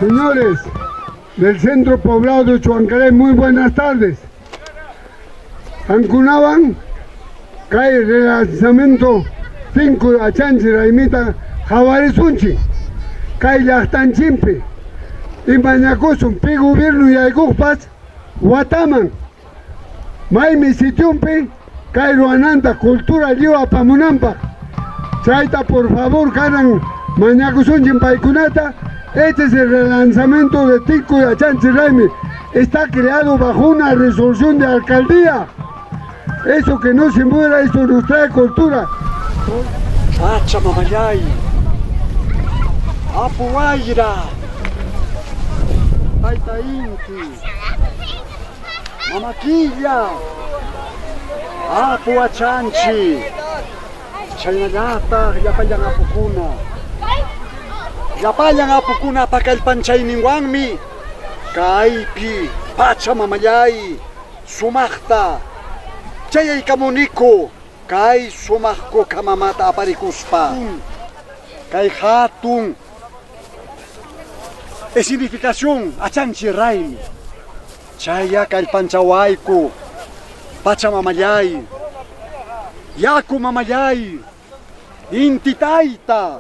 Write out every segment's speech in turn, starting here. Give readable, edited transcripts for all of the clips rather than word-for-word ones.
Señores del centro poblado de Uchuhuancaray, muy buenas tardes. Ancunaban, cae el relanzamiento Tinkuy, Achanchi, Raymi, Javarezunchi, cae Achanchimpi, y Mañacusun, Pi Gobierno y Aigupas, Guataman, Maimi Sitiumpi, cae Ruananta, Cultura, Liwa, Pamunampa, Chaita, por favor, Karan, Mañacusun, Paikunata. Este es el relanzamiento de Tinkuy, Achanchi, Raymi. Está creado bajo una resolución de alcaldía. Eso que no se muera, esto nos trae cultura. Pachamamayay, Apuayra, Taita Inti, Mamaquilla, Apu Achanchi, Chaynayata, Yapayang Apukuna. Yapayang Apukuna pakalpanchay ninguanmi, Kaipi, Pachamamayay, Sumakta, Chayay kamuniko, Kay sumakko kamamata aparikuspa, Kay hatun, Escenificación, Achanchi Raymi, Chaya kalpanchawayko, Pachamamayay, Yaku mamayay, Inti taita,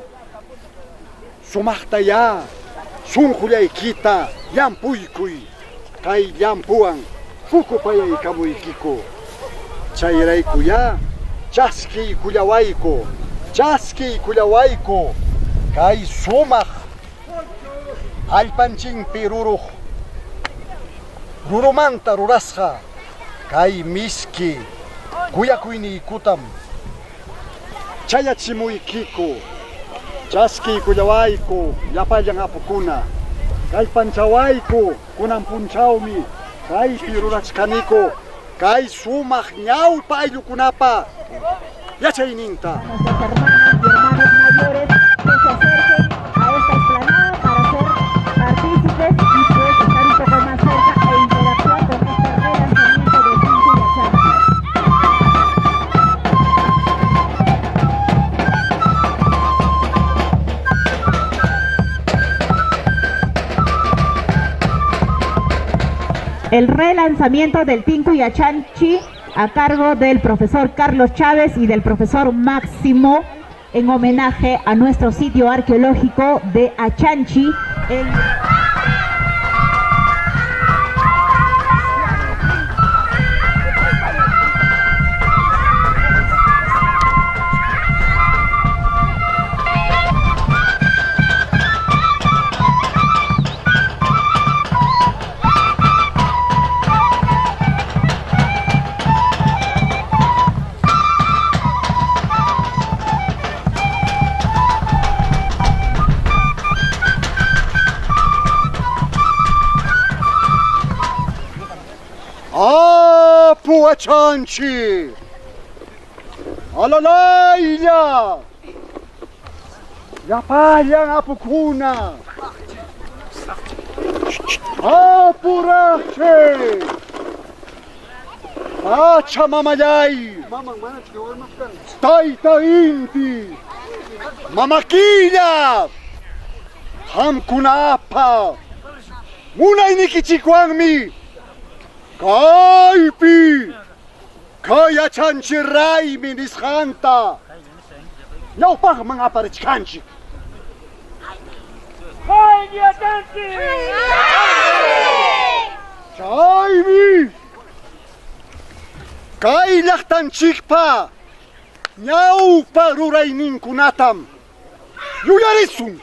Sumakta ya, Sunjuyaykita, Yampuykuy, Kay yampuan, Fukupayay kamuykiko. Chayrayku ya, Chaski Kuyawayko, Kay sumaq, Allpanchinpi rurumanta rurasqa, Kay miski, Kuyakuyniykutam, Chayachimuykiko, Chaski Kuyawayko, Yapallan apukuna, Kallpanchawayko, kunan punchawmi, Kaypi rurachkaniko, Kay sumaq ñawpa ayllukunapa yachayninta. Nuestros hermanas y hermanos mayores que se acerquen a esta explanada para ser partícipes y pues estar un poco más cerca e interactuar con este relanzamiento de Tinkuy y Achanchi. El relanzamiento del Tinkuy y Achanchi a cargo del profesor Carlos Chávez y del profesor Máximo en homenaje a nuestro sitio arqueológico de Achanchi. Apu Achanchi, Alalayya, Yapallan apukuna, Apurache, Pachamamayay, Taita Inti, Mamaquilla, Hamkunapa, Munaynikichikuanmi, Kaypi, Kay Achanchi Raymi nisqanta, ñawpaq mangaparishkanchik. ¡Kay Achanchi! Chaymi, kay llaqtanchikpa, ñawpa rurayninkunatam yuyarisun.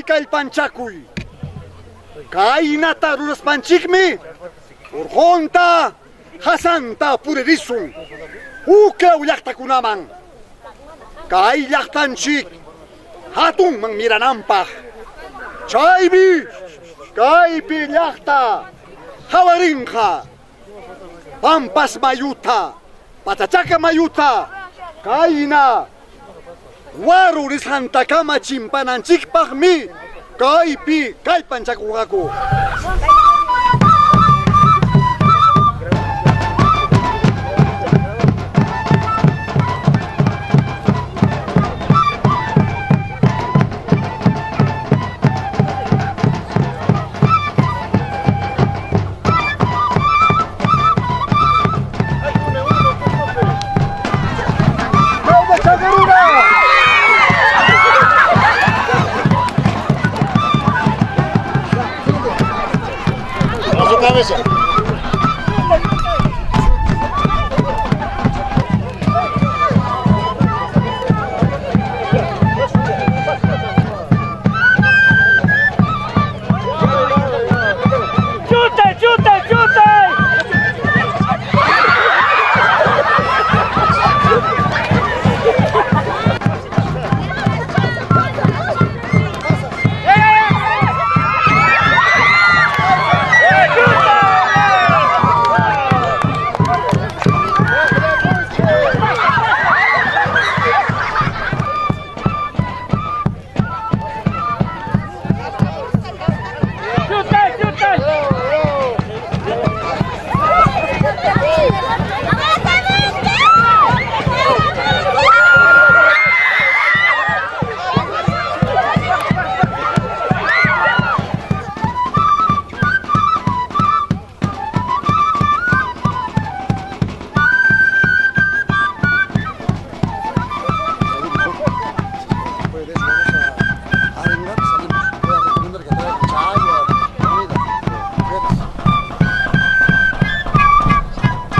kallpanchakuy. Kaynata ruraspanchikmi, urjonta, hasanta puririsun, uklaw llaqtakunaman. Kay llaqtanchik, hatunman miranampaq. Chaymi, kaypi llaqta, hawarinqa, pampas mayuta, patachaka mayuta, kayna, waru rishantakama chimpananchikpaqmi, kaypi kallpanchakuqaku. Cabeza. ¡Chute, chute, chute!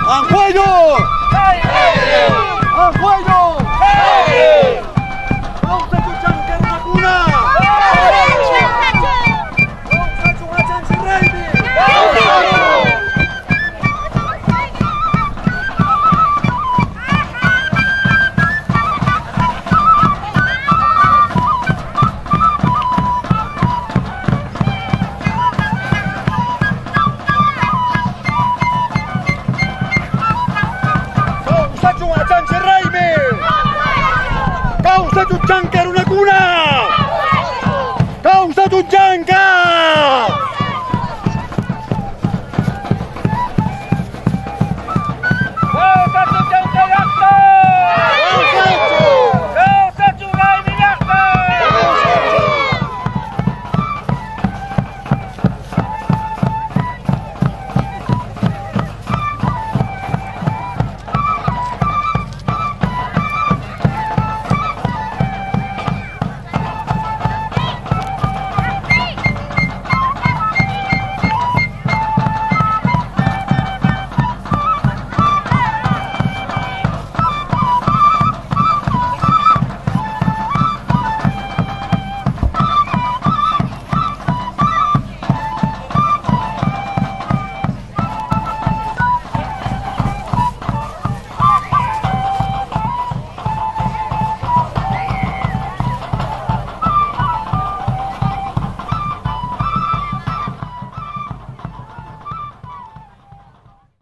¡Anjuello! ¡Anjuello!